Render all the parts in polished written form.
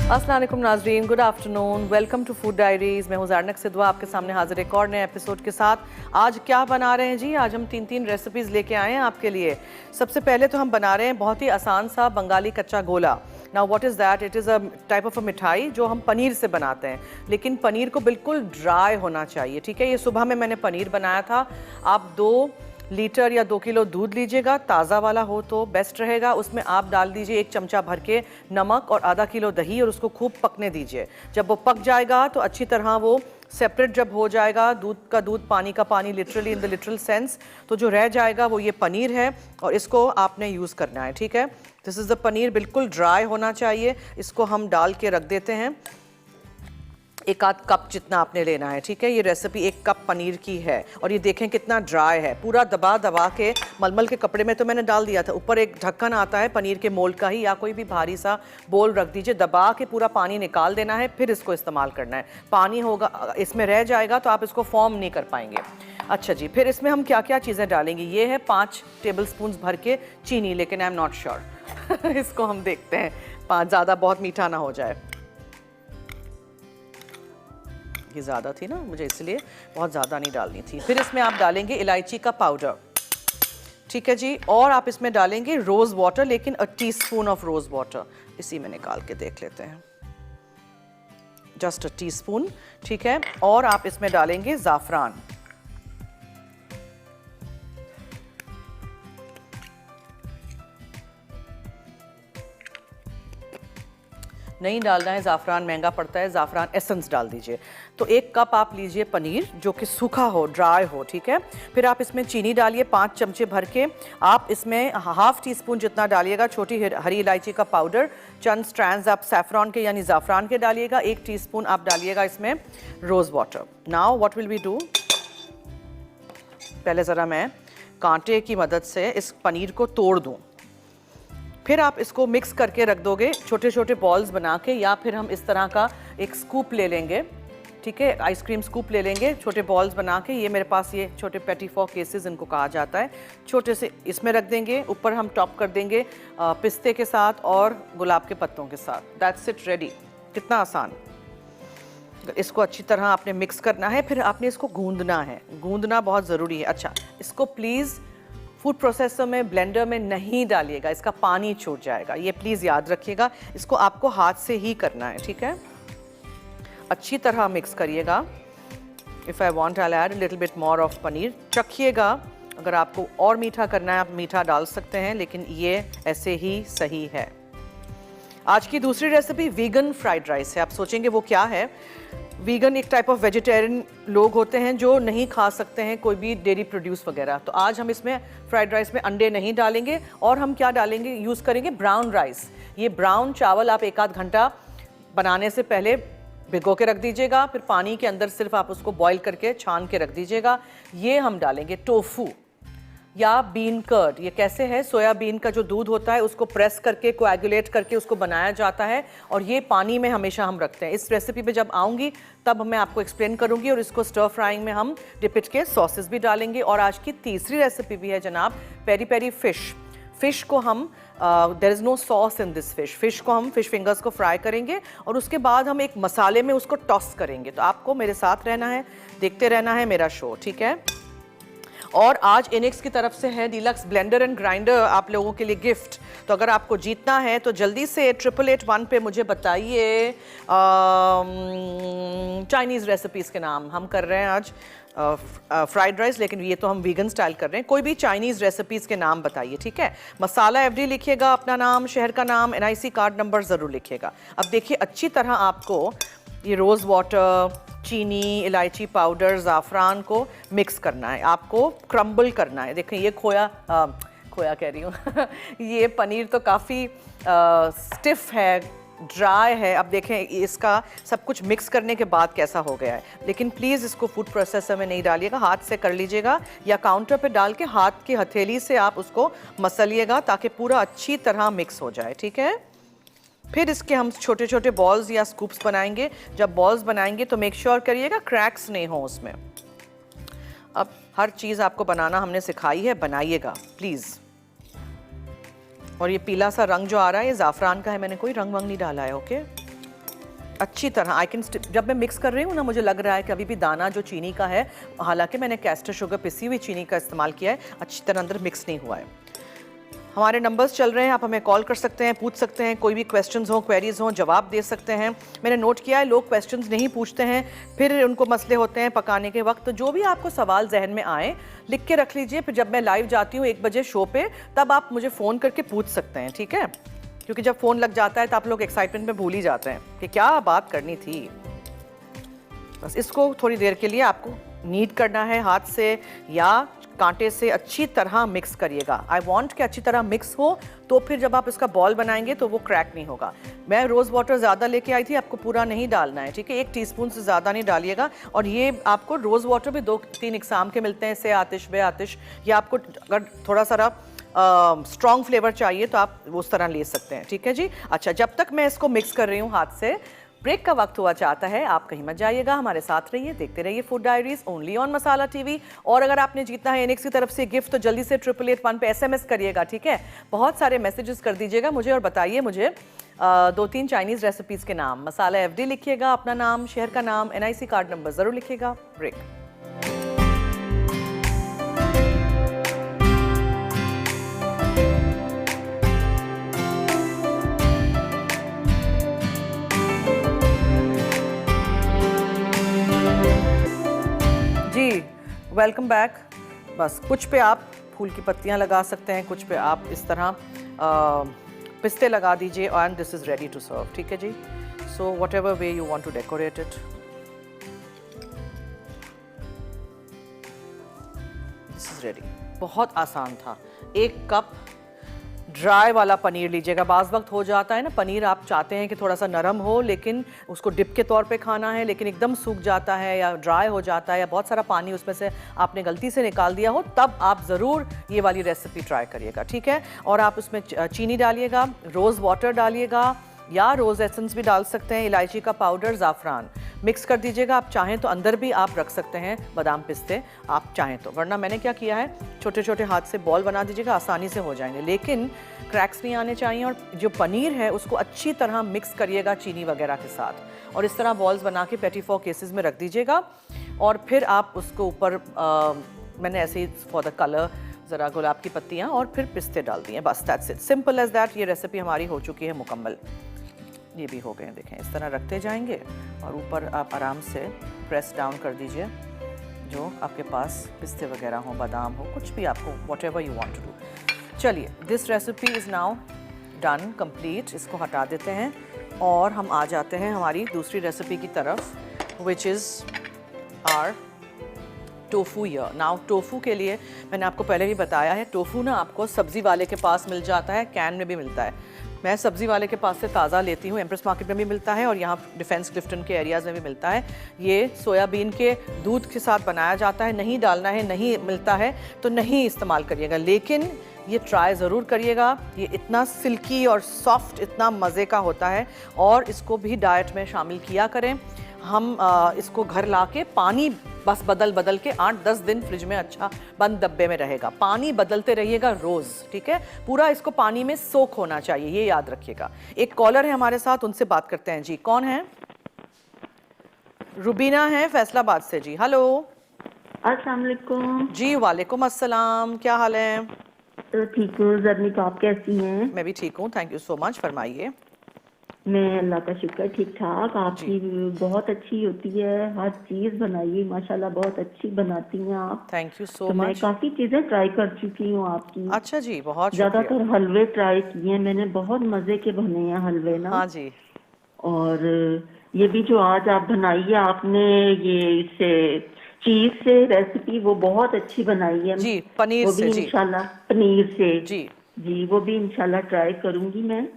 अस्सलाम वालेकुम नाज़रीन, good afternoon, welcome to food diaries. मैं हूँ ज़ारनक सिद्वा आपके सामने हाजिर एक और नए एपिसोड के साथ। आज क्या बना रहे हैं जी? आज हम तीन रेसिपीज़ लेके आए हैं आपके लिए। सबसे पहले तो हम बना रहे हैं बहुत ही आसान सा बंगाली कच्चा गोला। Now what is that? It is a type of a मिठाई जो हम पनीर से बनाते हैं, लेकिन पनीर को बिल्कुल ड्राई होना चाहिए, ठीक है। ये सुबह में मैंने पनीर बनाया था। आप 2 लीटर या 2 किलो दूध लीजिएगा, ताज़ा वाला हो तो बेस्ट रहेगा। उसमें आप डाल दीजिए 1 चमचा भर के नमक और आधा किलो दही और उसको खूब पकने दीजिए। जब वो पक जाएगा तो अच्छी तरह वो सेपरेट जब हो जाएगा, दूध का दूध पानी का पानी, literally in the literal sense, तो जो रह जाएगा वो ये पनीर है और इसको आपने यूज़ करना है, ठीक है। दिस इज़ द पनीर, बिल्कुल ड्राई होना चाहिए। इसको हम डाल के रख देते हैं। 1 आध कप जितना आपने लेना है, ठीक है। ये रेसिपी 1 कप पनीर की है और ये देखें कितना ड्राई है, पूरा दबा दबा के मलमल के कपड़े में तो मैंने डाल दिया था। ऊपर एक ढक्कन आता है पनीर के मोल्ड का ही, या कोई भी भारी सा बोल रख दीजिए, दबा के पूरा पानी निकाल देना है, फिर इसको इस्तेमाल करना है। पानी होगा इसमें रह जाएगा तो आप इसको फॉर्म नहीं कर पाएंगे। अच्छा जी, फिर इसमें हम क्या क्या चीज़ें डालेंगे? ये है 5 टेबल स्पून भर के चीनी, लेकिन आई एम नॉट श्योर इसको हम देखते हैं, 5 ज़्यादा बहुत मीठा ना हो जाए। ये ज़्यादा थी ना, मुझे इसलिए बहुत ज़्यादा नहीं डालनी थी। फिर इसमें आप डालेंगे इलायची का पाउडर, ठीक है जी। और आप इसमें डालेंगे रोज़ वाटर, लेकिन 1 टीस्पून ऑफ रोज़ वाटर। इसी में निकाल के देख लेते हैं, जस्ट 1 टीस्पून, ठीक है। और आप इसमें डालेंगे ज़ाफ़रान, नहीं डालना है ज़ाफ़रान, महंगा पड़ता है। ज़ाफ़रान एसेंस डाल दीजिए। तो 1 कप आप लीजिए पनीर जो कि सूखा हो, ड्राई हो, ठीक है। फिर आप इसमें चीनी डालिए 5 चमचे भर के। आप इसमें ½ टीस्पून जितना डालिएगा छोटी हरी इलायची का पाउडर, चंद स्ट्रैंड्स आप सैफ़रॉन के यानी ज़ाफ़रान के डालिएगा। 1 टीस्पून आप डालिएगा इसमें rose water. Now what will we do, पहले ज़रा मैं कांटे की मदद से इस पनीर को तोड़ दूँ। फिर आप इसको मिक्स करके रख दोगे छोटे छोटे बॉल्स बना के, या फिर हम इस तरह का एक स्कूप ले लेंगे, ठीक है, आइसक्रीम स्कूप ले लेंगे, छोटे बॉल्स बना के। ये मेरे पास ये छोटे पेटी फॉक केसेस इनको कहा जाता है, छोटे से इसमें रख देंगे। ऊपर हम टॉप कर देंगे पिस्ते के साथ और गुलाब के पत्तों के साथ। That's it, ready. कितना आसान। इसको अच्छी तरह आपने मिक्स करना है, फिर आपने इसको गूंदना है, गूंदना बहुत ज़रूरी है। अच्छा, इसको प्लीज़ फूड प्रोसेसर में, ब्लेंडर में नहीं डालिएगा, इसका पानी छूट जाएगा, ये प्लीज़ याद रखिएगा। इसको आपको हाथ से ही करना है, ठीक है। अच्छी तरह मिक्स करिएगा। If I want I add little bit more of paneer. चखिएगा, अगर आपको और मीठा करना है आप मीठा डाल सकते हैं, लेकिन ये ऐसे ही सही है। आज की दूसरी रेसिपी वीगन फ्राइड राइस है। आप सोचेंगे वो क्या है? वीगन एक टाइप ऑफ वेजिटेरियन लोग होते हैं जो नहीं खा सकते हैं कोई भी डेयरी प्रोड्यूस वगैरह। तो आज हम इसमें फ्राइड राइस में अंडे नहीं डालेंगे, और हम क्या डालेंगे, यूज़ करेंगे ब्राउन राइस। ये ब्राउन चावल आप 1 आध घंटा बनाने से पहले भिगो के रख दीजिएगा, फिर पानी के अंदर सिर्फ आप उसको बॉईल करके छान के रख दीजिएगा। ये हम डालेंगे टोफू या बीन कर्ड। ये कैसे है? सोयाबीन का जो दूध होता है उसको प्रेस करके, कोएगुलेट करके उसको बनाया जाता है, और ये पानी में हमेशा हम रखते हैं। इस रेसिपी पे जब आऊँगी तब मैं आपको एक्सप्लेन करूँगी। और इसको स्टर फ्राइंग में हम डिपिट के सॉसेस भी डालेंगे। और आज की तीसरी रेसिपी भी है जनाब, पेरी पेरी फ़िश। फ़िश को हम there is no sauce in this fish. Fish को हम फ़िश फिंगर्स को फ्राई करेंगे और उसके बाद हम एक मसाले में उसको टॉस करेंगे। तो आपको मेरे साथ रहना है, देखते रहना है मेरा शो, ठीक है। और आज इनिक्स की तरफ से है डीलक्स ब्लेंडर एंड ग्राइंडर आप लोगों के लिए गिफ्ट। तो अगर आपको जीतना है तो जल्दी से 8881 पे मुझे बताइए चाइनीज़ रेसिपीज़ के नाम। हम कर रहे हैं आज फ्राइड राइस, लेकिन ये तो हम वीगन स्टाइल कर रहे हैं। कोई भी चाइनीज़ रेसिपीज़ के नाम बताइए, ठीक है। मसाला एफडी लिखिएगा, अपना नाम, शहर का नाम, NIC कार्ड नंबर ज़रूर लिखिएगा। अब देखिए, अच्छी तरह आपको ये रोज़ वाटर, चीनी, इलायची पाउडर, ज़ाफ़रान को मिक्स करना है, आपको क्रम्बल करना है। देखें ये खोया कह रही हूँ ये पनीर तो काफ़ी स्टिफ है, ड्राई है। अब देखें इसका सब कुछ मिक्स करने के बाद कैसा हो गया है। लेकिन प्लीज़ इसको फूड प्रोसेसर में नहीं डालिएगा, हाथ से कर लीजिएगा, या काउंटर पे डाल के हाथ की हथेली से आप उसको मसलिएगा ताकि पूरा अच्छी तरह मिक्स हो जाए, ठीक है। फिर इसके हम छोटे छोटे बॉल्स या स्कूप्स बनाएंगे। जब बॉल्स बनाएंगे तो मेक श्योर करिएगा क्रैक्स नहीं हो उसमें। अब हर चीज़ आपको बनाना हमने सिखाई है, बनाइएगा प्लीज़। और ये पीला सा रंग जो आ रहा है ये ज़ाफ़रान का है, मैंने कोई रंग वंग नहीं डाला है, ओके। अच्छी तरह जब मैं मिक्स कर रही हूँ ना, मुझे लग रहा है कि अभी भी दाना जो चीनी का है, हालांकि मैंने कैस्टर शुगर पिसी हुई चीनी का इस्तेमाल किया है, अच्छी तरह अंदर मिक्स नहीं हुआ है। हमारे नंबर्स चल रहे हैं, आप हमें कॉल कर सकते हैं, पूछ सकते हैं, कोई भी क्वेश्चंस हो, क्वेरीज हो, जवाब दे सकते हैं। मैंने नोट किया है लोग क्वेश्चंस नहीं पूछते हैं, फिर उनको मसले होते हैं पकाने के वक्त। तो जो भी आपको सवाल जहन में आए लिख के रख लीजिए, फिर जब मैं लाइव जाती हूँ 1 बजे शो पे, तब आप मुझे फ़ोन करके पूछ सकते हैं, ठीक है? क्योंकि जब फ़ोन लग जाता है तो आप लोग एक्साइटमेंट में भूल ही जाते हैं कि क्या बात करनी थी। बस इसको थोड़ी देर के लिए आपको नीड करना है हाथ से या कांटे से, अच्छी तरह मिक्स करिएगा। आई वांट कि अच्छी तरह मिक्स हो, तो फिर जब आप इसका बॉल बनाएंगे तो वो क्रैक नहीं होगा। मैं रोज़ वाटर ज़्यादा लेके आई थी, आपको पूरा नहीं डालना है, ठीक है? 1 टीस्पून से ज़्यादा नहीं डालिएगा। और ये आपको रोज़ वाटर भी 2-3 इकसाम के मिलते हैं, से आतिश बे आतिश, या आपको अगर थोड़ा सारा स्ट्रॉन्ग फ्लेवर चाहिए तो आप उस तरह ले सकते हैं, ठीक है जी? अच्छा, जब तक मैं इसको मिक्स कर रही हूँ हाथ से, ब्रेक का वक्त हुआ चाहता है, आप कहीं मत जाइएगा, हमारे साथ रहिए, देखते रहिए food diaries only on masala TV. और अगर आपने जीतना है एनेक्स की तरफ से गिफ्ट, तो जल्दी से 8881 पे SMS करिएगा, ठीक है? बहुत सारे मैसेजेस कर दीजिएगा मुझे और बताइए मुझे 2-3 चाइनीज़ रेसिपीज़ के नाम। मसाला FD लिखिएगा, अपना नाम, शहर का नाम, NIC कार्ड नंबर ज़रूर लिखिएगा। ब्रेक। Welcome back. बस कुछ पे आप फूल की पत्तियां लगा सकते हैं, कुछ पे आप इस तरह पिस्ते लगा दीजिए, and this is ready to serve, ठीक है जी? So whatever way you want to decorate it, this is ready. बहुत आसान था। 1 कप ड्राई वाला पनीर लीजिएगा। बाज़ वक्त हो जाता है ना, पनीर आप चाहते हैं कि थोड़ा सा नरम हो, लेकिन उसको डिप के तौर पे खाना है, लेकिन एकदम सूख जाता है या ड्राई हो जाता है या बहुत सारा पानी उसमें से आपने गलती से निकाल दिया हो, तब आप ज़रूर ये वाली रेसिपी ट्राई करिएगा, ठीक है? और आप उसमें चीनी डालिएगा, रोज़ वाटर डालिएगा या रोज़ एसेंस भी डाल सकते हैं, इलायची का पाउडर, ज़ाफ़रान मिक्स कर दीजिएगा। आप चाहें तो अंदर भी आप रख सकते हैं बादाम पिस्ते, आप चाहें तो, वरना मैंने क्या किया है, छोटे छोटे हाथ से बॉल बना दीजिएगा, आसानी से हो जाएंगे, लेकिन क्रैक्स नहीं आने चाहिए। और जो पनीर है उसको अच्छी तरह मिक्स करिएगा चीनी वगैरह के साथ, और इस तरह बॉल्स बना के पेटी फोर केसेस में रख दीजिएगा। और फिर आप उसको ऊपर मैंने ऐसे ही फॉर द कलर ज़रा गुलाब की पत्तियाँ और फिर पिस्ते डाल दिए, बस that's it, simple as that. ये रेसिपी हमारी हो चुकी है मुकम्मल। ये भी हो गए, देखें, इस तरह रखते जाएंगे और ऊपर आप आराम से प्रेस डाउन कर दीजिए, जो आपके पास पिस्ते वगैरह हो, बादाम हो, कुछ भी आपको, whatever you want to do. चलिए, this recipe is now done, complete. इसको हटा देते हैं और हम आ जाते हैं हमारी दूसरी रेसिपी की तरफ, which is our tofu. Here now tofu के लिए मैंने आपको पहले भी बताया है, टोफू ना आपको सब्ज़ी वाले के पास मिल जाता है, कैन में भी मिलता है। मैं सब्ज़ी वाले के पास से ताज़ा लेती हूँ, एम्प्रेस मार्केट में भी मिलता है और यहाँ डिफेंस क्लिफ्टन के एरियाज़ में भी मिलता है। ये सोयाबीन के दूध के साथ बनाया जाता है, नहीं डालना है, नहीं मिलता है तो नहीं इस्तेमाल करिएगा, लेकिन ये ट्राई ज़रूर करिएगा। ये इतना सिल्की और सॉफ्ट, इतना मज़े का होता है, और इसको भी डाइट में शामिल किया करें। हम इसको घर लाके पानी बस बदल के 8-10 दिन फ्रिज में अच्छा बंद डब्बे में रहेगा। पानी बदलते रहिएगा रोज़, ठीक है? पूरा इसको पानी में सोख होना चाहिए, ये याद रखिएगा। एक कॉलर है हमारे साथ, उनसे बात करते हैं जी। कौन है? रुबीना है फैसलाबाद से जी। हेलो। अस्सलाम वालेकुम। जी वालेकुम अस्सलाम, क्या हाल है? तो ठीक हूँ ज़रनीक, आप कैसी हैं? मैं भी ठीक हूँ, थैंक यू सो मच। फरमाइए। मैं अल्लाह का शुक्र ठीक ठाक। आपकी बहुत अच्छी होती है, हर चीज़ बनाइए माशाल्लाह, बहुत अच्छी बनाती हैं आप। थैंक यू सो तो मैं मच। काफ़ी चीज़ें ट्राई कर चुकी हूँ आपकी। अच्छा जी, बहुत शुक्रिया। ज़्यादातर हलवे ट्राई किए हैं मैंने, बहुत मज़े के बने हैं हलवे ना। हाँ जी। और ये भी जो आज आप बनाई है आपने, ये इससे चीज़ से रेसिपी, वो बहुत अच्छी बनाई है जी, पनीर वो से भी जी। इंशाल्लाह, पनीर से जी वो भी इंशाल्लाह ट्राई करूंगी मैं।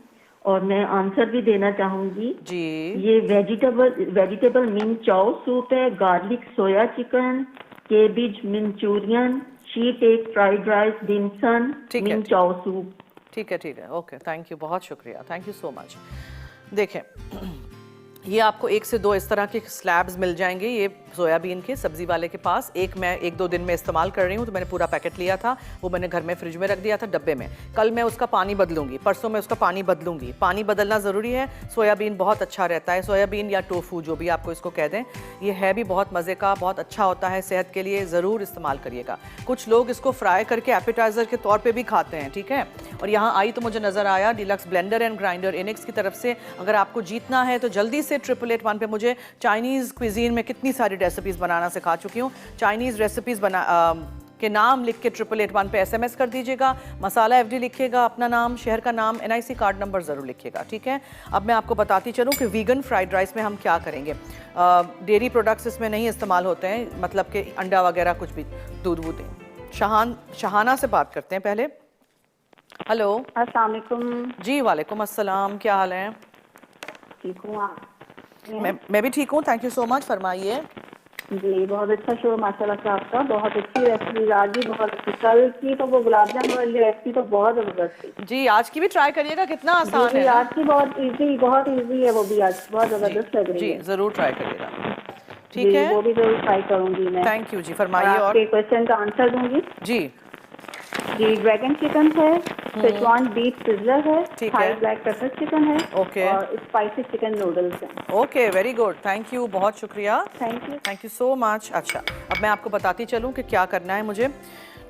और मैं आंसर भी देना चाहूंगी जी। ये वेजिटेबल मिन चाओ सूप है, garlic soya chicken, cabbage manchurian, शीट egg fried rice, dim sum, manchow soup. ठीक है, ओके, थैंक यू, बहुत शुक्रिया, थैंक यू सो मच। देखें, ये आपको 1 से 2 इस तरह के स्लैब्स मिल जाएंगे। ये सोयाबीन के सब्जी वाले के पास। मैं 1-2 दिन में इस्तेमाल कर रही हूँ, तो मैंने पूरा पैकेट लिया था, वो मैंने घर में फ्रिज में रख दिया था डब्बे में। कल मैं उसका पानी बदलूंगी, परसों मैं उसका पानी बदलूंगी। पानी बदलना ज़रूरी है। सोयाबीन बहुत अच्छा रहता है, सोयाबीन या टोफू जो भी आपको इसको कह दें, ये है भी बहुत मज़े का, बहुत अच्छा होता है सेहत के लिए, ज़रूर इस्तेमाल करिएगा। कुछ लोग इसको फ्राई करके एपिटाइज़र के तौर पर भी खाते हैं, ठीक है। और यहाँ आई तो मुझे नज़र आया डीलक्स ब्लेंडर एंड ग्राइंडर इनेक्स की तरफ से, अगर आपको जीतना है तो जल्दी से 8881 पे मुझे चाइनीज़ क्विजीन में कितनी सारी रेसिपीज़ बनाना सिखा चुकी हूँ। चाइनीज़ रेसिपीज़ के नाम लिख के 8881 पे SMS कर दीजिएगा, मसाला FD लिखिएगा, अपना नाम, शहर का नाम, NIC कार्ड नंबर ज़रूर लिखिएगा, ठीक है। अब मैं आपको बताती चलूँ कि वीगन फ्राइड राइस में हम क्या करेंगे। डेयरी प्रोडक्ट्स इसमें नहीं इस्तेमाल होते हैं, मतलब कि अंडा वगैरह कुछ भी, दूध वूध। शहाना से बात करते हैं पहले। हेलो, अस्सलाम वालेकुम। जी वालेकुम अस्सलाम, क्या हाल है? ठीक हूँ, आप? मैं भी ठीक हूँ, थैंक यू सो मच। फरमाइए। जी बहुत अच्छा शो माशाल्लाह से आपका, बहुत अच्छी रेसिपी आज भी, बहुत अच्छी। कल की तो वो गुलाब जामुन वाली रेसिपी तो बहुत जबरदस्त थी जी, आज की भी ट्राई करिएगा, कितना आसान जी, है। आज की बहुत इजी है, वो भी आज बहुत जबरदस्त लग रही है। जी ज़रूर ट्राई करिएगा, ठीक जी, है। वो भी जरूर ट्राई करूंगी मैं। थैंक यू जी, फरमाइए। और आपके क्वेश्चन का आंसर दूंगी जी। जी, ड्रैगन चिकन है, सिचुआन बीफ सिजलर है, ठीक थाई है। ब्लैक पेपर चिकन है, ओके। और स्पाइसी चिकन नूडल्स हैं। Okay, very good, thank you, बहुत शुक्रिया, थैंक यू सो मच। अच्छा, अब मैं आपको बताती चलूँ कि क्या करना है मुझे।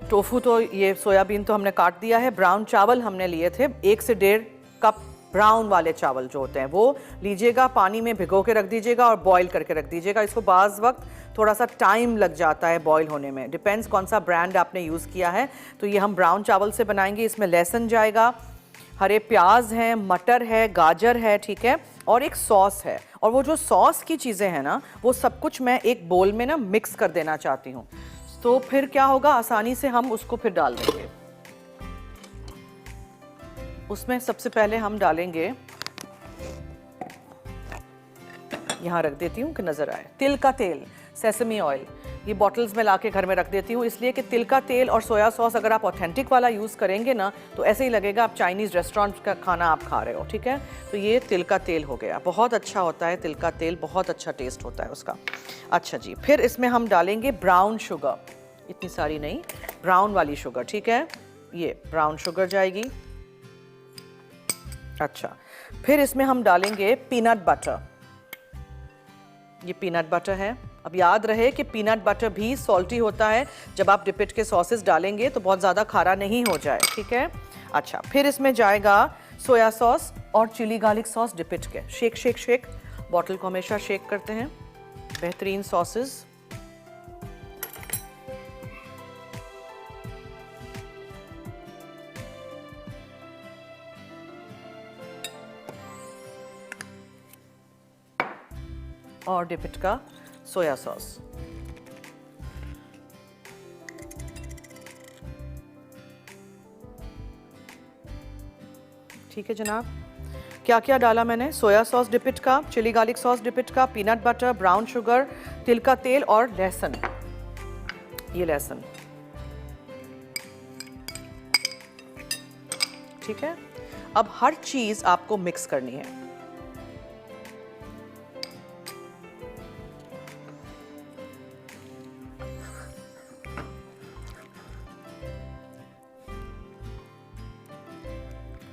टोफू तो ये सोयाबीन तो हमने काट दिया है। ब्राउन चावल हमने लिए थे, 1 से 1.5 कप ब्राउन वाले चावल जो होते हैं वो लीजिएगा, पानी में भिगो के रख दीजिएगा और बॉईल करके रख दीजिएगा। इसको बाज़ वक्त थोड़ा सा टाइम लग जाता है बॉईल होने में, डिपेंड्स कौन सा ब्रांड आपने यूज़ किया है। तो ये हम ब्राउन चावल से बनाएंगे। इसमें लहसुन जाएगा, हरे प्याज हैं, मटर है, गाजर है, ठीक है, और एक सॉस है। और वो जो सॉस की चीज़ें हैं ना, वो सब कुछ मैं एक बोल में ना मिक्स कर देना चाहती हूँ। तो फिर क्या होगा, आसानी से हम उसको फिर डाल देंगे। उसमें सबसे पहले हम डालेंगे, यहाँ रख देती हूँ कि नज़र आए, तिल का तेल, सेसमी ऑयल। ये बॉटल्स में लाके घर में रख देती हूँ, इसलिए कि तिल का तेल और सोया सॉस अगर आप ऑथेंटिक वाला यूज़ करेंगे ना, तो ऐसे ही लगेगा आप चाइनीज़ रेस्टोरेंट का खाना आप खा रहे हो, ठीक है। तो ये तिल का तेल हो गया, बहुत अच्छा होता है तिल का तेल, बहुत अच्छा टेस्ट होता है उसका। अच्छा जी, फिर इसमें हम डालेंगे ब्राउन शुगर, इतनी सारी नहीं, ब्राउन वाली शुगर, ठीक है। ये ब्राउन शुगर जाएगी। अच्छा, फिर इसमें हम डालेंगे पीनट बटर। ये पीनट बटर है। अब याद रहे कि पीनट बटर भी सॉल्टी होता है, जब आप डिपिट के सॉसेस डालेंगे तो बहुत ज़्यादा खारा नहीं हो जाए, ठीक है। अच्छा, फिर इसमें जाएगा सोया सॉस और चिली गार्लिक सॉस डिपिट के। शेक शेक शेक, बॉटल को हमेशा शेक करते हैं। बेहतरीन सॉसेस। और डिपिट का सोया सॉस। ठीक है जनाब, क्या क्या डाला मैंने? सोया सॉस डिपिट का, चिली गार्लिक सॉस डिपिट का, पीनट बटर, ब्राउन शुगर, तिल का तेल और लहसुन। ये लहसुन, ठीक है। अब हर चीज आपको मिक्स करनी है।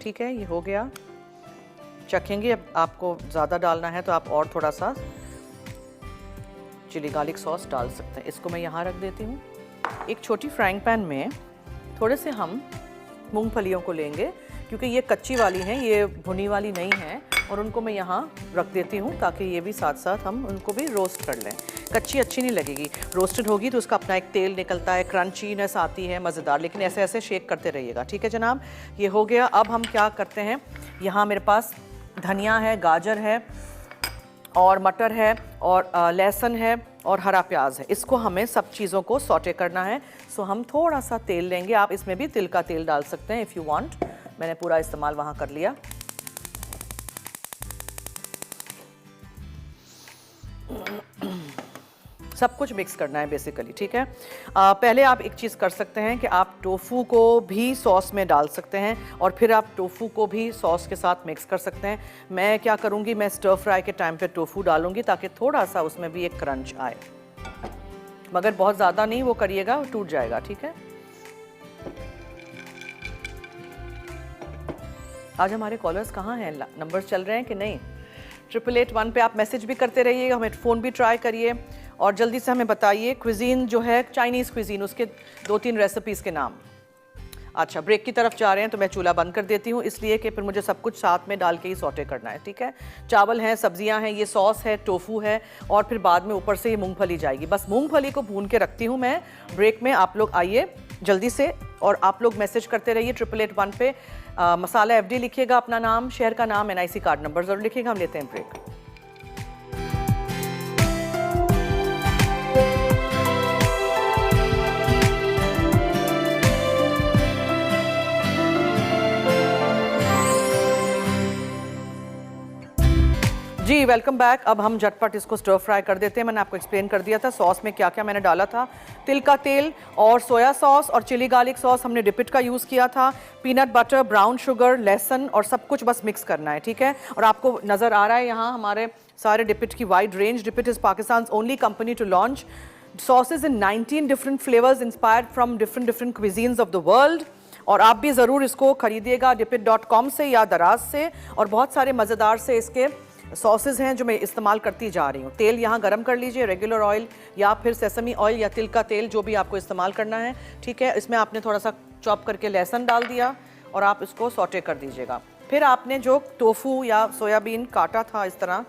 ठीक है, ये हो गया। चखेंगे, अब आपको ज़्यादा डालना है तो आप और थोड़ा सा चिली गार्लिक सॉस डाल सकते हैं। इसको मैं यहाँ रख देती हूँ। एक छोटी फ्राइंग पैन में थोड़े से हम मूंगफलियों को लेंगे, क्योंकि ये कच्ची वाली हैं, ये भुनी वाली नहीं है, और उनको मैं यहाँ रख देती हूँ ताकि ये भी साथ साथ हम उनको भी रोस्ट कर लें। कच्ची अच्छी नहीं लगेगी, रोस्टेड होगी तो उसका अपना एक तेल निकलता है, क्रंचीनेस आती है, मज़ेदार। लेकिन ऐसे ऐसे शेक करते रहिएगा, ठीक है जनाब। ये हो गया। अब हम क्या करते हैं, यहाँ मेरे पास धनिया है, गाजर है और मटर है और लहसुन है और हरा प्याज है। इसको हमें सब चीज़ों को सॉटे करना है। सो हम थोड़ा सा तेल लेंगे, आप इसमें भी तिल का तेल डाल सकते हैं इफ़ यू वांट। मैंने पूरा इस्तेमाल वहाँ कर लिया। सब कुछ मिक्स करना है बेसिकली, ठीक है। पहले आप एक चीज़ कर सकते हैं कि आप टोफू को भी सॉस में डाल सकते हैं और फिर आप टोफू को भी सॉस के साथ मिक्स कर सकते हैं। मैं क्या करूँगी, मैं स्टर फ्राई के टाइम पे टोफू डालूंगी ताकि थोड़ा सा उसमें भी एक क्रंच आए। मगर बहुत ज़्यादा नहीं वो करिएगा, टूट जाएगा, ठीक है। आज हमारे कॉलर्स कहाँ हैं, नंबर्स चल रहे हैं कि नहीं? 888 पे आप मैसेज भी करते रहिए, हमें फ़ोन भी ट्राई करिए और जल्दी से हमें बताइए क्विजीन जो है चाइनीज़ क्विजीन, उसके 2-3 रेसिपीज़ के नाम। अच्छा, ब्रेक की तरफ जा रहे हैं तो मैं चूल्हा बंद कर देती हूँ, इसलिए कि फिर मुझे सब कुछ साथ में डाल के ही सौटे करना है, ठीक है। चावल हैं, सब्जियां हैं, ये सॉस है, टोफू है और फिर बाद में ऊपर से ये मूंगफली जाएगी। बस मूंगफली को भून के रखती हूँ मैं ब्रेक में। आप लोग आइए जल्दी से और आप लोग मैसेज करते रहिए 888 पे। मसाला FD लिखिएगा, अपना नाम, शहर का नाम, NIC कार्ड नंबर ज़रूर लिखिएगा। हम लेते हैं ब्रेक। जी वेलकम बैक। अब हम झटपट इसको स्टर फ्राई कर देते हैं। मैंने आपको एक्सप्लेन कर दिया था सॉस में क्या क्या मैंने डाला था। तिल का तेल और सोया सॉस और चिली गार्लिक सॉस हमने डिपिट का यूज़ किया था। पीनट बटर, ब्राउन शुगर, लहसुन और सब कुछ बस मिक्स करना है, ठीक है। और आपको नज़र आ रहा है यहाँ हमारे सारे डिपिट की wide range. Dipitt is Pakistan only company to launch sauces in 19 different flavors inspired from different cuisines of the world। और आप भी ज़रूर इसको खरीदिएगा dipit.com से या दराज से। और बहुत सारे मज़ेदार से इसके सॉसेज हैं जो मैं इस्तेमाल करती जा रही हूँ। तेल यहाँ गरम कर लीजिए, रेगुलर ऑयल या फिर सेसमी ऑयल या तिल का तेल, जो भी आपको इस्तेमाल करना है, ठीक है। इसमें आपने थोड़ा सा चॉप करके लहसुन डाल दिया और आप इसको सौटे कर दीजिएगा। फिर आपने जो टोफू या सोयाबीन काटा था इस तरह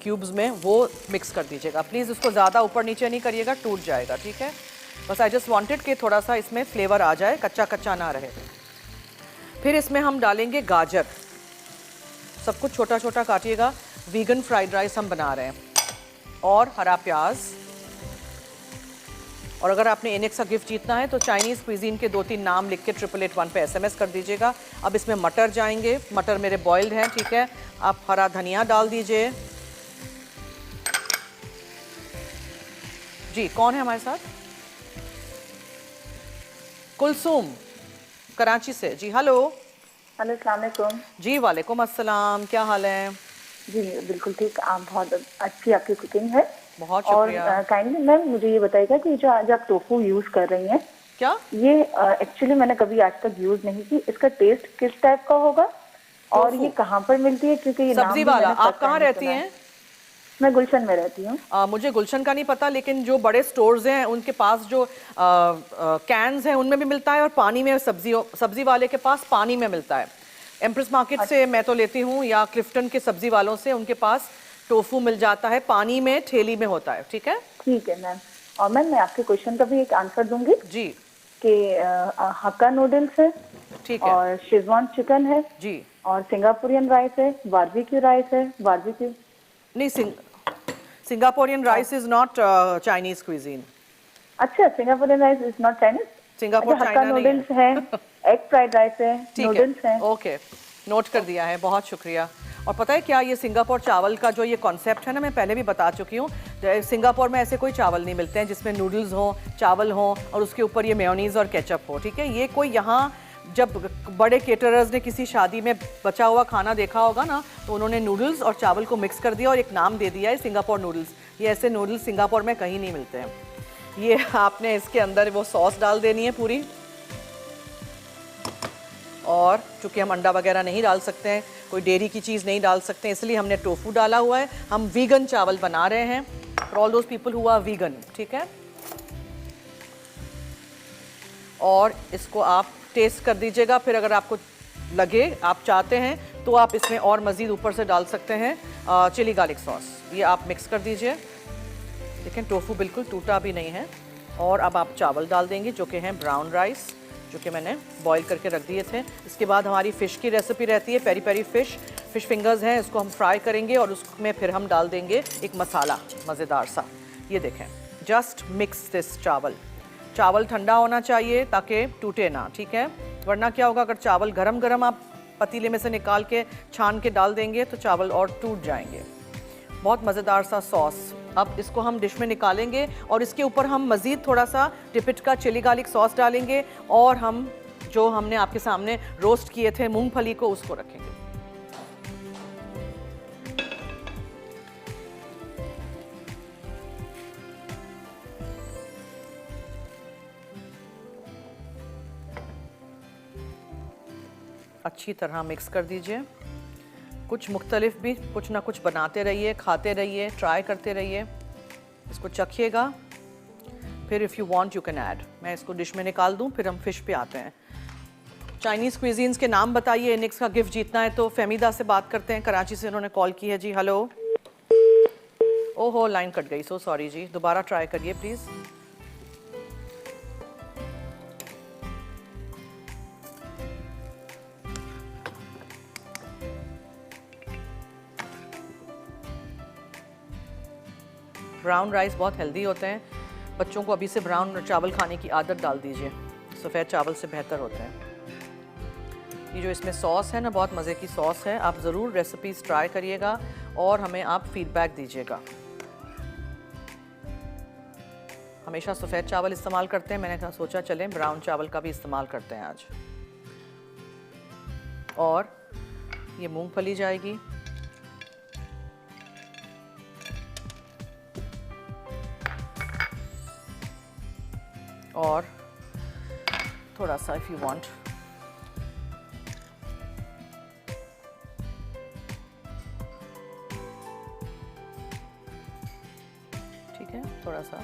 क्यूब्स में, वो मिक्स कर दीजिएगा। प्लीज़ उसको ज़्यादा ऊपर नीचे नहीं करिएगा, टूट जाएगा, ठीक है। बस आई जस्ट वांटेड कि थोड़ा सा इसमें फ्लेवर आ जाए, कच्चा कच्चा ना रहे। फिर इसमें हम डालेंगे गाजर, सब कुछ छोटा छोटा काटिएगा। वीगन फ्राइड राइस हम बना रहे हैं। और हरा प्याज। और अगर आपने इनेक्स का गिफ्ट जीतना है तो चाइनीज़ क्विजीन के 2-3 नाम लिख के 888 पे SMS कर दीजिएगा। अब इसमें मटर जाएंगे, मटर मेरे बॉइल्ड हैं, ठीक है। आप हरा धनिया डाल दीजिए। जी कौन है हमारे साथ? कुलसूम कराची से। जी हेलो। हेलो, अस्सलाम वालेकुम। जी वालेकुम अस्सलाम, क्या हाल है? जी बिल्कुल ठीक। आप बहुत अच्छी आपकी कुकिंग है, बहुत शुक्रिया। और काइंडली मैम मुझे ये बताइएगा कि जो आज आप टोफू यूज कर रही हैं, क्या ये एक्चुअली मैंने कभी आज तक यूज नहीं की। इसका टेस्ट किस टाइप का होगा और ये कहाँ पर मिलती है? क्योंकि ये सब्जी वाला। आप कहाँ रहती हैं? मैं गुलशन में रहती हूँ। मुझे गुलशन का नहीं पता, लेकिन जो बड़े स्टोर्स हैं उनके पास जो कैंस हैं उनमें भी मिलता है और पानी में सब्जी वाले के पास पानी में मिलता है। एम्प्रेस मार्केट से मैं तो लेती हूँ, या क्लिफ्टन के सब्जी वालों से, उनके पास टोफू मिल जाता है, पानी में थैली में होता है, ठीक है। ठीक है मैम। और मैम मैं आपके क्वेश्चन का भी एक आंसर दूंगी जी कि हक्का नूडल्स है, ठीक है, और शेजवान चिकन है जी। और सिंगापुरियन राइस है, बारबेक्यू राइस है, बारबेक्यू नहीं, Singaporean rice is not Chinese cuisine. अच्छा, Singaporean rice is not Chinese. Singapore hakka China नहीं नूडल्स है, एग फ्राइड राइस है, नूडल्स है। ओके, नोट कर दिया है, बहुत शुक्रिया। और पता है क्या, ये सिंगापुर चावल का जो ये कॉन्सेप्ट है ना, मैं पहले भी बता चुकी हूँ। सिंगापुर में ऐसे कोई चावल नहीं मिलते हैं जिसमें नूडल्स हों, चावल हों और उसके ऊपर ये मेयोनीज और केचप हो, ठीक है। ये कोई यहाँ जब बड़े केटरर्स ने किसी शादी में बचा हुआ खाना देखा होगा ना, तो उन्होंने नूडल्स और चावल को मिक्स कर दिया और एक नाम दे दिया है सिंगापुर नूडल्स। ये ऐसे नूडल्स सिंगापुर में कहीं नहीं मिलते हैं। ये आपने इसके अंदर वो सॉस डाल देनी है पूरी, और चूंकि हम अंडा वगैरह नहीं डाल सकते हैं, कोई डेयरी की चीज़ नहीं डाल सकते हैं, इसलिए हमने टोफू डाला हुआ है। हम वीगन चावल बना रहे हैं for all those people who are vegan, ठीक है। और इसको आप टेस्ट कर दीजिएगा। फिर अगर आपको लगे, आप चाहते हैं तो आप इसमें और मज़ीद ऊपर से डाल सकते हैं चिली गार्लिक सॉस। ये आप मिक्स कर दीजिए। देखें टोफू बिल्कुल टूटा भी नहीं है। और अब आप चावल डाल देंगे जो कि हैं ब्राउन राइस, जो कि मैंने बॉईल करके रख दिए थे। इसके बाद हमारी फ़िश की रेसिपी रहती है, पेरी पेरी फ़िश फिंगर्स हैं, इसको हम फ्राई करेंगे और उसमें फिर हम डाल देंगे एक मसाला मज़ेदार सा। ये देखें, जस्ट मिक्स दिस चावल ठंडा होना चाहिए ताकि टूटे ना, ठीक है। वरना क्या होगा, अगर चावल गरम गरम आप पतीले में से निकाल के छान के डाल देंगे तो चावल और टूट जाएंगे। बहुत मज़ेदार सा सॉस। अब इसको हम डिश में निकालेंगे और इसके ऊपर हम मज़ीद थोड़ा सा डिपिट का चिली गार्लिक सॉस डालेंगे और हम जो हमने आपके सामने रोस्ट किए थे मूंगफली को, उसको रखेंगे। अच्छी तरह मिक्स कर दीजिए। कुछ मुख्तलिफ भी कुछ ना कुछ बनाते रहिए, खाते रहिए, ट्राई करते रहिए, इसको चखिएगा। फिर if you want you can add. मैं इसको डिश में निकाल दूं, फिर हम फिश पे आते हैं। चाइनीज़ क्विजीन्स के नाम बताइए। इनिक्स का गिफ्ट जीतना है तो फेमिदा से बात करते हैं, कराची से उन्होंने कॉल की है जी। हेलो। ओहो, लाइन कट गई, सो सॉरी जी, दोबारा ट्राई करिए प्लीज़। ब्राउन राइस बहुत हेल्दी होते हैं, बच्चों को अभी से ब्राउन चावल खाने की आदत डाल दीजिए, सफ़ेद चावल से बेहतर होते हैं। ये जो इसमें सॉस है ना, बहुत मज़े की सॉस है, आप ज़रूर रेसिपीज़ ट्राई करिएगा और हमें आप फीडबैक दीजिएगा। हमेशा सफ़ेद चावल इस्तेमाल करते हैं, मैंने कहा सोचा चलें ब्राउन चावल का भी इस्तेमाल करते हैं आज। और ये मूंगफली जाएगी, और थोड़ा सा इफ़ यू वांट ठीक है, थोड़ा सा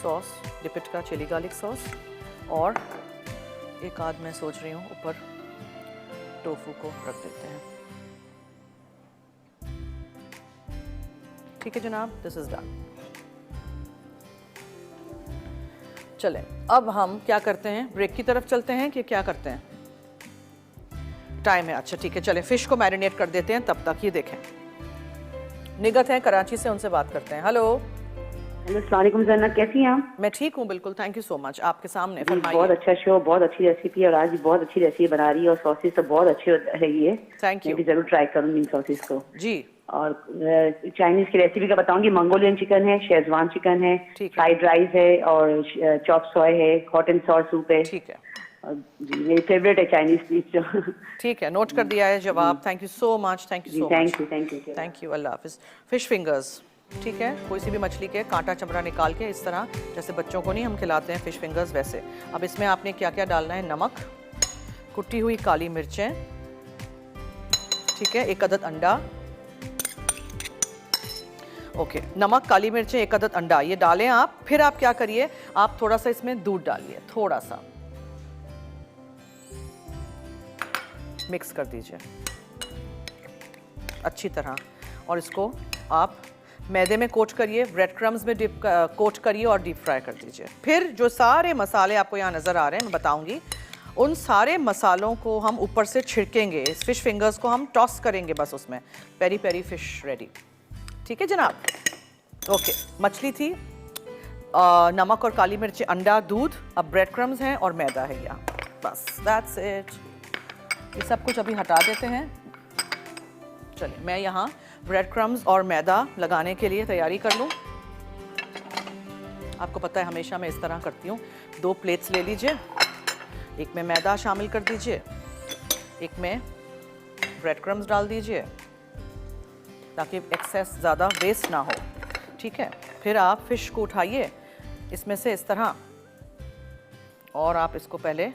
सॉस डिपिट का चिली गार्लिक सॉस, और एक आध मैं सोच रही हूँ ऊपर टोफू को रख देते हैं। ठीक है जनाब, दिस इज़ डन। चलें, अब हम क्या करते हैं, ब्रेक की तरफ चलते हैं कि क्या करते हैं? टाइम है, अच्छा ठीक है, चलें फ़िश को मैरिनेट कर देते हैं तब तक। ये देखें, निगत है कराची से, उनसे बात करते हैं। हेलो। हेलो, अस्सलाम वालेकुम ज़रना, कैसी हैं आप? मैं ठीक हूँ बिल्कुल, थैंक यू सो मच। आपके सामने जी, फरमाइए। बहुत अच्छा शो, बहुत अच्छी रेसिपी, और आज भी बहुत अच्छी रेसिपी बना रही है, और सॉसेस तो बहुत अच्छे है ये। Thank you. मैं भी जरूर ट्राई करूंगी इन सॉसेस को जी। और चाइनीज की रेसिपी का बताऊंगी। मंगोलियन चिकन है, शेजवान चिकन है, फ्राइड राइस है, और चॉप सॉय है, हॉट एंड सॉर सूप है। ठीक है जी, मेरी फेवरेट है चाइनीज डिश। ठीक है, नोट कर दिया है जवाब। Thank you so much, thank you so much. Thank you, thank you, thank you, अल्लाह हाफिज़। फिश फिंगर्स, ठीक है, कोई सी भी मछली के कांटा चमड़ा निकाल के इस तरह, जैसे बच्चों को नहीं हम खिलाते हैं फिश फिंगर्स, वैसे। अब इसमें आपने क्या क्या डालना है? नमक, कुटी हुई काली मिर्चें, ठीक है, एक अदद अंडा, ओके, नमक, काली मिर्चें, एक अदद अंडा, ये डालें आप। फिर आप क्या करिए, आप थोड़ा सा इसमें दूध डालिए, थोड़ा सा मिक्स कर दीजिए अच्छी तरह, और इसको आप मैदे में कोट करिए, ब्रेड क्रम्स में डिप कोट करिए और डीप फ्राई कर दीजिए। फिर जो सारे मसाले आपको यहाँ नज़र आ रहे हैं, मैं बताऊंगी, उन सारे मसालों को हम ऊपर से छिड़केंगे। इस फिश फिंगर्स को हम टॉस करेंगे बस उसमें। Peri peri fish ready. ठीक है जनाब, ओके। मछली थी, नमक और काली मिर्च, अंडा, दूध, अब ब्रेड क्रम्स हैं और मैदा है यहाँ, बस दैट्स इट। ये सब कुछ अभी हटा देते हैं। चलिए, मैं यहाँ ब्रेड क्रम्स और मैदा लगाने के लिए तैयारी कर लूँ। आपको पता है हमेशा मैं इस तरह करती हूँ। 2 प्लेट्स ले लीजिए, एक में मैदा शामिल कर दीजिए, एक में ब्रेड क्रम्स डाल दीजिए, ताकि एक्सेस ज़्यादा वेस्ट ना हो। ठीक है, फिर आप फिश को उठाइए इसमें से इस तरह, और आप इसको पहले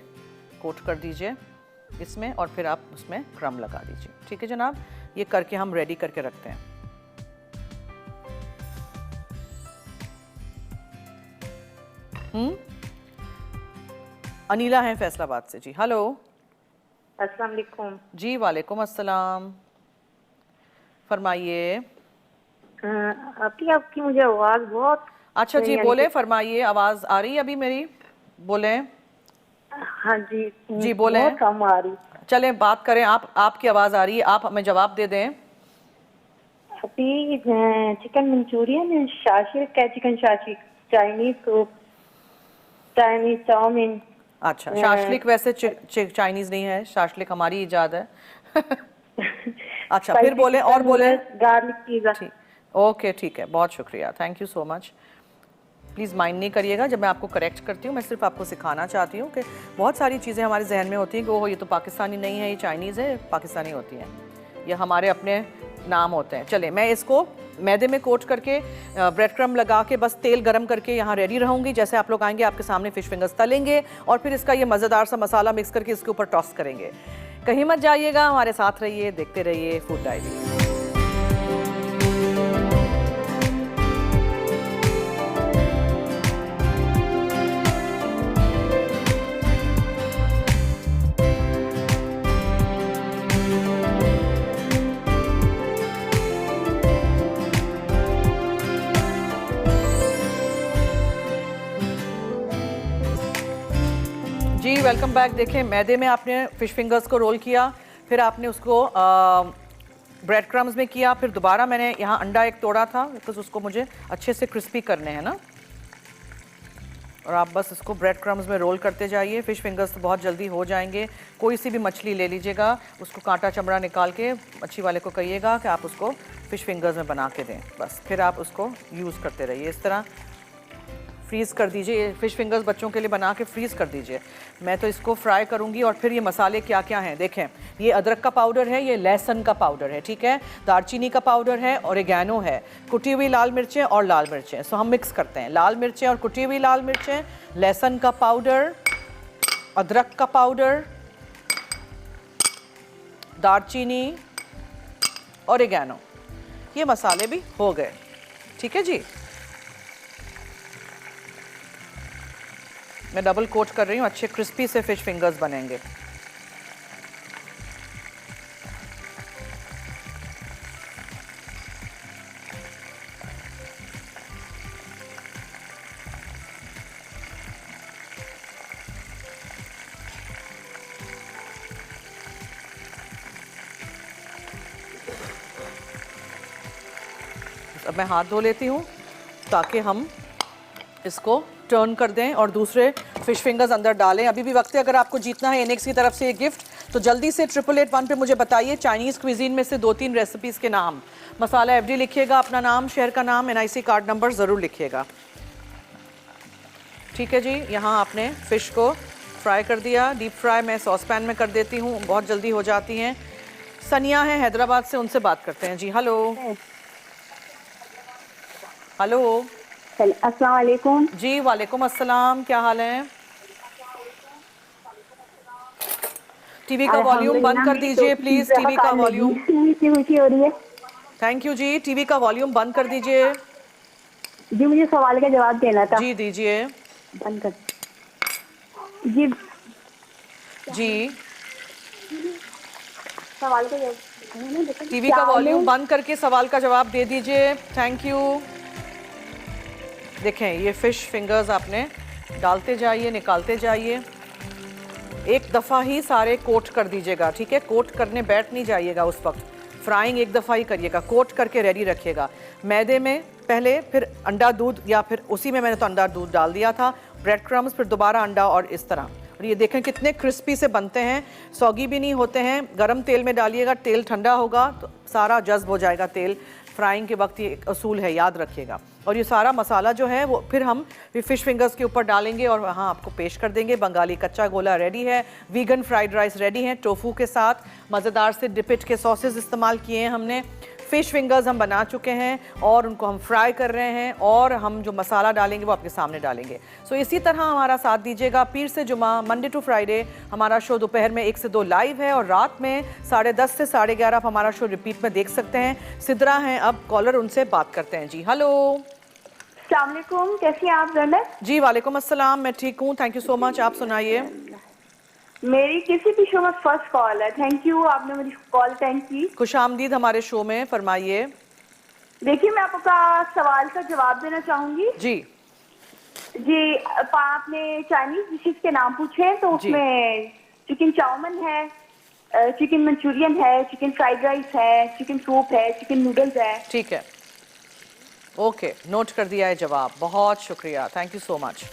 कोट कर दीजिए इसमें, और फिर आप उसमें क्रम लगा दीजिए। ठीक है जनाब, ये करके हम रेडी करके रखते हैं। अनीला है फैसलाबाद से जी। हेलो। अस्सलाम वालेकुम। जी वालेकुम अस्सलाम, फरमाइए। आपकी मुझे आवाज़ बहुत, अच्छा जी, बोले, फरमाइए। आवाज़ आ रही है अभी मेरी? बोले। हाँ जी जी बोले। बहुत कम आ रही। चलें बात करें, आपकी आवाज़ आ रही है, आप हमें जवाब दे दें। अभी चिकन मंचूरियन है, शाशिक है, chicken shashlik, Chinese soup, Chinese chowmein. अच्छा, शाशलिक वैसे चाइनीज नहीं है, शाशलिक हमारी इजाद है। अच्छा, फिर बोले, और बोले। Garlic pizza. ओके, ठीक है, बहुत शुक्रिया, thank you so much. Please mind नहीं करिएगा जब मैं आपको करेक्ट करती हूँ, मैं सिर्फ आपको सिखाना चाहती हूँ कि बहुत सारी चीज़ें हमारे जहन में होती हैं कि ओह ये तो पाकिस्तानी नहीं है, ये चाइनीज़ है, पाकिस्तानी होती हैं, ये हमारे अपने नाम होते हैं। चले, मैं इसको मैदे में कोट करके ब्रेड क्रम्ब लगा के बस तेल गरम करके यहाँ रेडी रहूँगी। जैसे आप लोग आएंगे आपके सामने फ़िश फिंगर्स तलेंगे और फिर इसका ये मज़ेदार सा मसाला मिक्स करके इसके ऊपर टॉस करेंगे। कहीं मत जाइएगा, हमारे साथ रहिए, देखते रहिए फूड डायरी। जी वेलकम बैक। देखें, मैदे में आपने फ़िश फिंगर्स को रोल किया, फिर आपने उसको ब्रेड क्रम्स में किया, फिर दोबारा मैंने यहाँ अंडा एक तोड़ा था बिकॉज उसको मुझे अच्छे से क्रिस्पी करने हैं ना। और आप बस इसको ब्रेड क्रम्स में रोल करते जाइए। फ़िश फिंगर्स तो बहुत जल्दी हो जाएंगे। कोई सी भी मछली ले लीजिएगा, उसको कांटा चमड़ा निकाल के मच्छी वाले को कहिएगा कि आप उसको फ़िश फिंगर्स में बना के दें। बस फिर आप उसको यूज़ करते रहिए। इस तरह फ्रीज़ कर दीजिए। फ़िश फिंगर्स बच्चों के लिए बना के फ्रीज़ कर दीजिए। मैं तो इसको फ्राई करूँगी। और फिर ये मसाले क्या क्या हैं देखें। ये अदरक का पाउडर है, ये लहसुन का पाउडर है, ठीक है, दालचीनी का पाउडर है, ओरिगैनो है, कुटी हुई लाल मिर्चें और लाल मिर्चें। सो हम मिक्स करते हैं लाल मिर्चें और कुटी हुई लाल मिर्चें, लहसुन का पाउडर, अदरक का पाउडर, दालचीनी, ओरिगैनो। ये मसाले भी हो गए, ठीक है जी। मैं डबल कोट कर रही हूँ, अच्छे क्रिस्पी से फ़िश फिंगर्स बनेंगे। अब मैं हाथ धो लेती हूँ ताकि हम इसको टर्न कर दें और दूसरे फ़िश फिंगर्स अंदर डालें। अभी भी वक्त है, अगर आपको जीतना है एनेक्स की तरफ से ये गिफ्ट, तो जल्दी से 8881 पे मुझे बताइए चाइनीज़ क्विजीन में से 2-3 रेसिपीज़ के नाम। मसाला एफडी लिखिएगा, अपना नाम, शहर का नाम, एनआईसी कार्ड नंबर ज़रूर लिखिएगा, ठीक है जी। यहाँ आपने फ़िश को फ्राई कर दिया। डीप फ्राई मैं सॉस पैन में कर देती हूँ, बहुत जल्दी हो जाती हैं। सनिया है हैदराबाद से, उनसे बात करते हैं जी। हेलो हेलो अस्सलाम वालेकुम। जी वालेकुम अस्सलाम, क्या हाल है? टीवी का वॉल्यूम बंद कर दीजिए प्लीज। टीवी का वॉल्यूम, खुशी हो रही है। Thank you ji. टीवी का वॉल्यूम बंद कर दीजिए जी। मुझे सवाल का जवाब देना था। जी दीजिए। बंद कर जी। जी सवाल का जवाब, टीवी का वॉल्यूम बंद करके सवाल का जवाब दे दीजिए, थैंक यू। देखें, ये फ़िश फिंगर्स आपने डालते जाइए, निकालते जाइए। एक दफ़ा ही सारे कोट कर दीजिएगा, ठीक है। कोट करने बैठ नहीं जाइएगा उस वक्त, फ्राइंग एक दफ़ा ही करिएगा। कोट करके रेडी रखिएगा। मैदे में पहले, फिर अंडा दूध, या फिर उसी में मैंने तो अंडा दूध डाल दिया था, ब्रेड क्रम्स, फिर दोबारा अंडा, और इस तरह। और ये देखें कितने क्रिस्पी से बनते हैं, सौगी भी नहीं होते हैं। गरम तेल में डालिएगा, तेल ठंडा होगा तो सारा जज्ब हो जाएगा तेल फ्राइंग के वक्त। ये एक असूल है, याद रखिएगा। और ये सारा मसाला जो है वो फिर हम फ़िश फिंगर्स के ऊपर डालेंगे और वहाँ आपको पेश कर देंगे। बंगाली कच्चा गोला रेडी है, वीगन फ्राइड राइस रेडी है, टोफू के साथ मज़ेदार से डिपिट के सॉसेस इस्तेमाल किए हैं हमने। फ़िश फिंगर्स हम बना चुके हैं और उनको हम फ्राई कर रहे हैं, और हम जो मसाला डालेंगे वो आपके सामने डालेंगे। सो इसी तरह हमारा साथ दीजिएगा। पीर से जुमा, मंडे टू फ्राइडे हमारा शो दोपहर में 1 से 2 लाइव है, और रात में 10:30 से 11:30 आप हमारा शो रिपीट में देख सकते हैं। सिद्रा हैं अब कॉलर, उनसे बात करते हैं जी। हेलो अस्सलाम वालेकुम, कैसी हैं आप जन्नत? जी वालेकुम अस्सलाम, मैं ठीक हूँ, थैंक यू सो मच। आप सुनाइए। मेरी किसी भी शो में फर्स्ट कॉल है, थैंक यू, आपने मेरी कॉल अटेंड की। खुश आमदीद हमारे शो में, फरमाइए। देखिए, मैं आपका सवाल का जवाब देना चाहूंगी जी जी। आपने चाइनीज डिशेस के नाम पूछे हैं, तो उसमें चिकन चाउमन है, चिकन मंचूरियन है, चिकन फ्राइड राइस है, चिकन सूप है, चिकन नूडल्स है। ठीक है, ओके, नोट कर दिया है जवाब, बहुत शुक्रिया, थैंक यू सो मच।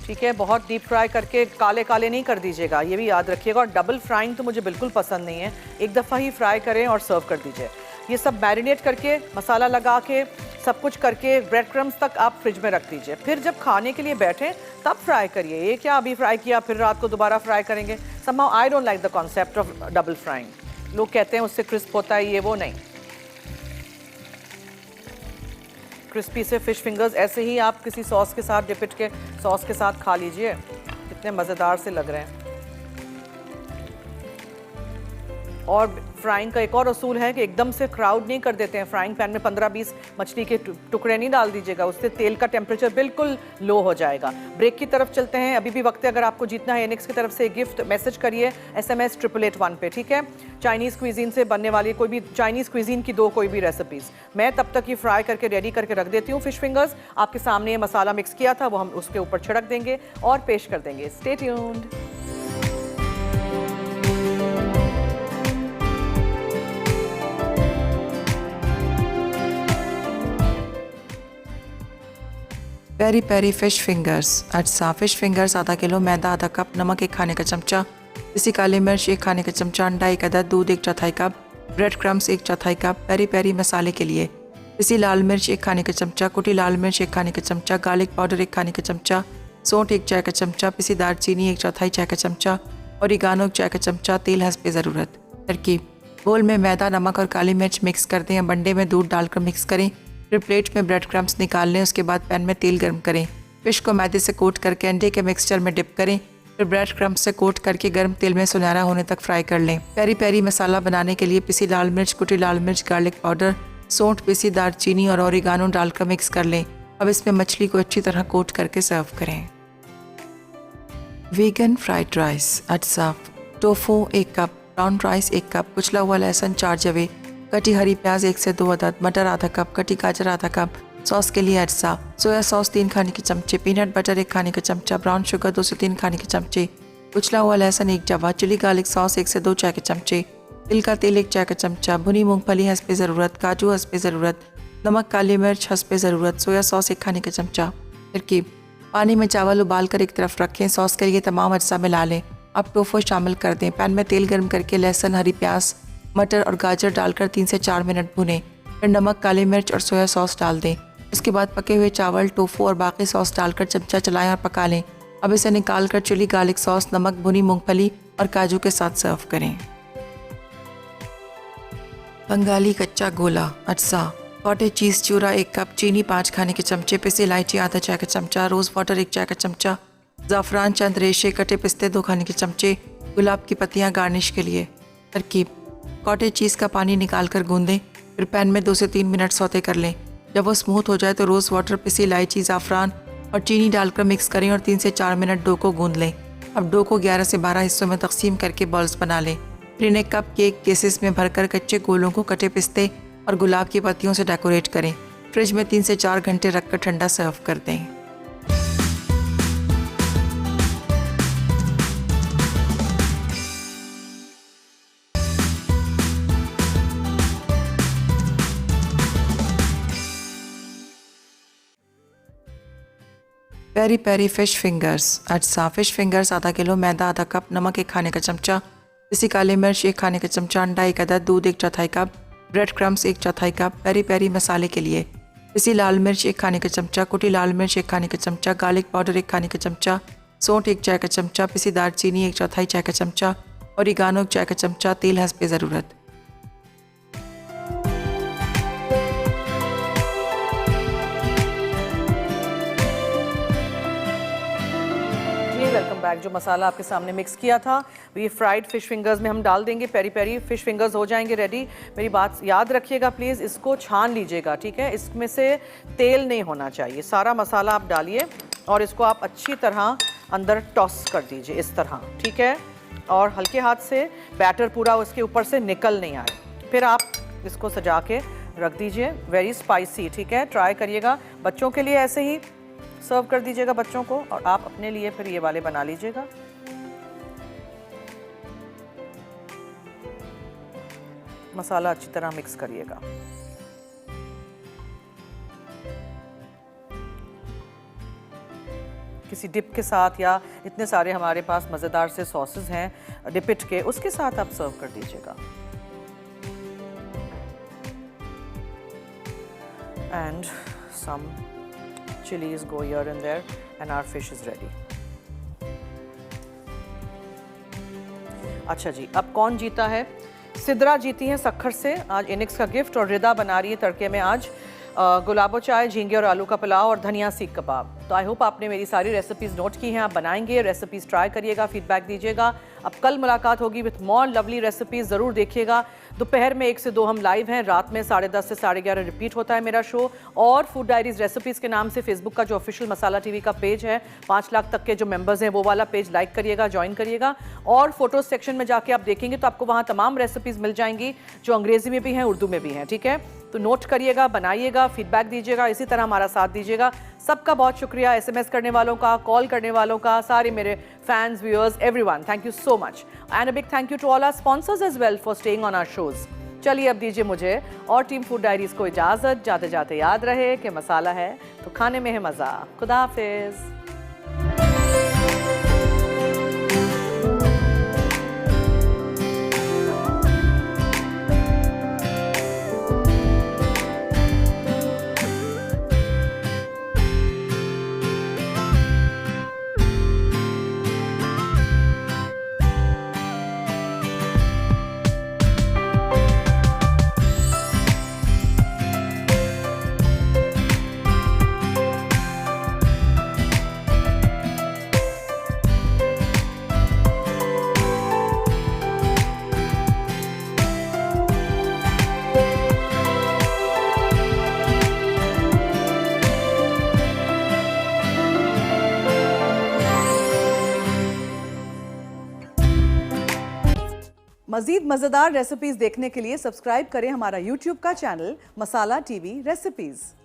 ठीक है, बहुत डीप फ्राई करके काले काले नहीं कर दीजिएगा, ये भी याद रखिएगा। और डबल फ्राइंग तो मुझे बिल्कुल पसंद नहीं है, एक दफ़ा ही फ्राई करें और सर्व कर दीजिए। ये सब मैरिनेट करके, मसाला लगा के, सब कुछ करके ब्रेड क्रम्स तक आप फ्रिज में रख दीजिए। फिर जब खाने के लिए बैठें तब फ्राई करिए। ये क्या अभी फ्राई किया फिर रात को दोबारा फ्राई करेंगे? Somehow I don't like the concept of double frying. लोग कहते हैं उससे क्रिस्प होता है, ये वो नहीं। क्रिस्पी से फ़िश फिंगर्स ऐसे ही आप किसी सॉस के साथ, डिपिट के सॉस के साथ खा लीजिए, कितने मज़ेदार से लग रहे हैं। और फ्राइंग का एक और असूल है कि एकदम से क्राउड नहीं कर देते हैं। फ्राइंग पैन में 15-20 मछली के टुकड़े नहीं डाल दीजिएगा, उससे तेल का टेम्परेचर बिल्कुल लो हो जाएगा। ब्रेक की तरफ चलते हैं, अभी भी वक्त है। अगर आपको जीतना है एनिक्स की तरफ से गिफ्ट, मैसेज करिए SMS 8881 पे, ठीक है। चाइनीज़ क्विजीन से बनने वाली कोई भी चाइनीज़ क्विजीन की कोई भी रेसिपीज़ मैं तब तक ये फ्राई करके रेडी करके रख देती हूँ। फिश फिंगर्स आपके सामने ये मसाला मिक्स किया था, वो हम उसके ऊपर छिड़क देंगे और पेश कर देंगे। Stay tuned. Peri peri fish fingers. अज्जा फ़िश फिंगर्स आधा किलो, मैदा आधा कप, नमक 1 खाने का चमचा, पिसी काली मिर्च 1 खाने का चमचा, अंडा 1 अदद, दूध 1/4 cup, bread crumbs 1/4 cup. Peri peri मसाले के लिए पिसी लाल मिर्च 1 खाने का चमचा, कुटी लाल मिर्च 1 खाने का चमचा, गार्लिक पाउडर 1 खाने का चमचा, सौंठ 1 चाय का चमचा, पिसी दालचीनी 1/4 चाय का चमचा, ओरिगानो 1 चाय का चमचा, तेल हस्बे ज़रूरत। तरकीब: बोल में मैदा, नमक और काली मिर्च मिक्स कर दें। अंडे में दूध डालकर मिक्स करें। फिर प्लेट में ब्रेड क्रम्स निकाल लें। उसके बाद पैन में तेल गर्म करें। फिश को मैदे से कोट करके अंडे के मिक्सचर में डिप करें। फिर ब्रेड क्रम्स से कोट करके गर्म तेल में सुनहरा होने तक फ्राई कर लें। पेरी पेरी मसाला बनाने के लिए पिसी लाल मिर्च, कुटी लाल मिर्च, गार्लिक पाउडर, सौंठ, पिसी दालचीनी और ओरिगानो डालकर मिक्स कर लें। अब इसमें मछली को अच्छी तरह कोट करके सर्व करें। Vegan fried rice. अज्जा: tofu 1 cup, brown rice 1 cup, कुचला हुआ लहसुन 4 जवे, कटी हरी प्याज 1 से 2 अदद, मटर आधा कप, कटी गाजर आधा कप। सॉस के लिए अज्जा: सोया सॉस 3 खाने के चमचे, पीनट बटर 1 खाने का चमचा, ब्राउन शुगर 2 से 3 खाने के चमचे, कुचला हुआ लहसुन 1 जवा, चिली गार्लिक सॉस 1 से 2 चाय के चमचे, तिल का तेल 1 चाय का चमचा, भुनी मूंगफली हस्बे ज़रूरत, काजू हस्बे ज़रूरत, नमक, काली मिर्च हस्बे ज़रूरत, सोया सॉस 1 खाने का चमचा। तरकीब: पानी में चावल उबाल कर एक तरफ रखें। सॉस के लिए तमाम अज्जा मिला लें। अब टोफू शामिल कर दें। पैन में तेल गर्म करके लहसुन, हरी प्याज, मटर और गाजर डालकर 3 से 4 मिनट भुनें। फिर नमक, काली मिर्च और सोया सॉस डाल दें। उसके बाद पके हुए चावल, टोफू और बाकी सॉस डालकर चमचा चलाएं और पका लें। अब इसे निकालकर चिली गार्लिक सॉस, नमक, भुनी मूंगफली और काजू के साथ सर्व करें। बंगाली कच्चा गोला। अज्जा: कॉटेज चीज़ चूरा 1 कप, चीनी 5 खाने के चमचे, पिसी इलायची आधा चाय का चमचा, रोज़ वाटर 1 चाय का चमचा, ज़ाफ़रान चंद रेशे, कटे पिस्ते 2 खाने के चमचे, गुलाब की पत्तियाँ गार्निश के लिए। तरकीब: कॉटेज चीज़ का पानी निकाल कर गूंदें। फिर पैन में 2 से 3 मिनट सौते कर लें। जब वो स्मूथ हो जाए तो रोज़ वाटर, पिसी इलायची, ज़ाफ़रान और चीनी डालकर मिक्स करें और 3 से 4 मिनट डो को गूंद लें। अब डो को 11 से 12 हिस्सों में तकसीम करके बॉल्स बना लें। फिर इन्हें कप केक केसेस में भरकर कच्चे गोलों को कटे पिस्ते और गुलाब की पत्तियों से डेकोरेट करें। फ्रिज में 3 से 4 घंटे रखकर ठंडा सर्व कर दें। Peri peri fish fingers. अज्जा फ़िश फिंगर्स आधा किलो, मैदा आधा कप, नमक 1 खाने का चमचा, पिसी काली मिर्च 1 खाने का चमचा, अंडा 1 अदद, दूध 1/4 cup, bread crumbs 1/4 cup. Peri peri मसाले के लिए पिसी लाल मिर्च 1 खाने का चमचा, कुटी लाल मिर्च 1 खाने का चमचा, गार्लिक पाउडर 1 खाने का चमचा, सौंठ 1 चाय का चमचा, पिसी दालचीनी 1/4 चाय का चमचा, ओरिगानो 1 चाय का चमचा, तेल हस्बे ज़रूरत। Welcome back. जो मसाला आपके सामने मिक्स किया था ये फ्राइड फिश फिंगर्स में हम डाल देंगे। पेरी पेरी फिश फिंगर्स हो जाएंगे रेडी। मेरी बात याद रखिएगा प्लीज़, इसको छान लीजिएगा, ठीक है। इसमें से तेल नहीं होना चाहिए। सारा मसाला आप डालिए और इसको आप अच्छी तरह अंदर टॉस कर दीजिए इस तरह, ठीक है। और हल्के हाथ से बैटर पूरा उसके ऊपर से निकल नहीं आए। फिर आप इसको सजा के रख दीजिए। वेरी स्पाइसी, ठीक है। ट्राई करिएगा। बच्चों के लिए ऐसे ही सर्व कर दीजिएगा बच्चों को, और आप अपने लिए फिर ये वाले बना लीजिएगा। मसाला अच्छी तरह मिक्स करिएगा। किसी डिप के साथ, या इतने सारे हमारे पास मज़ेदार से सॉसेस हैं डिपिट के, उसके साथ आप सर्व कर दीजिएगा। And some chilies go here and there and our fish is ready. अच्छा जी, अब कौन जीता है? सिद्रा जीती हैं सक्खर से आज इनिक्स का गिफ्ट, और रिदा बना रही है तड़के में आज गुलाबो चाय, झींगे और आलू का पुलाव और धनिया सीख कबाब। तो आई होप आपने मेरी सारी रेसिपीज़ नोट की हैं, आप बनाएंगे, रेसिपीज़ ट्राई करिएगा, फीडबैक दीजिएगा। अब कल मुलाकात होगी विथ मोर लवली रेसिपीज़, ज़रूर देखिएगा। दोपहर में 1 से 2 हम लाइव हैं, रात में 10:30 से 11:30 रिपीट होता है मेरा शो। और फूड डायरीज रेसिपीज़ के नाम से फेसबुक का जो ऑफिशियल मसाला टीवी का पेज है, 5 लाख तक के जो मेंबर्स हैं वो वाला पेज लाइक करिएगा, ज्वाइन करिएगा। और फोटोज सेक्शन में जाके आप देखेंगे तो आपको वहाँ तमाम रेसिपीज़ मिल जाएंगी जो अंग्रेज़ी में भी हैं, उर्दू में भी हैं, ठीक है। तो नोट करिएगा, बनाइएगा, फीडबैक दीजिएगा, इसी तरह हमारा साथ दीजिएगा। सबका बहुत शुक्रिया, SMS करने वालों का, कॉल करने वालों का, सारे मेरे fans, viewers, everyone, thank you so much. And a big thank you to all our sponsors as well for staying on our shows. चलिए अब दीजिए मुझे और टीम फूड डायरीज को इजाज़त। जाते जाते याद रहे कि मसाला है तो खाने में है मज़ा। खुदा हाफिज़। मज़ीद मज़ेदार रेसिपीज़ देखने के लिए सब्सक्राइब करें हमारा YouTube का चैनल मसाला टीवी रेसिपीज़।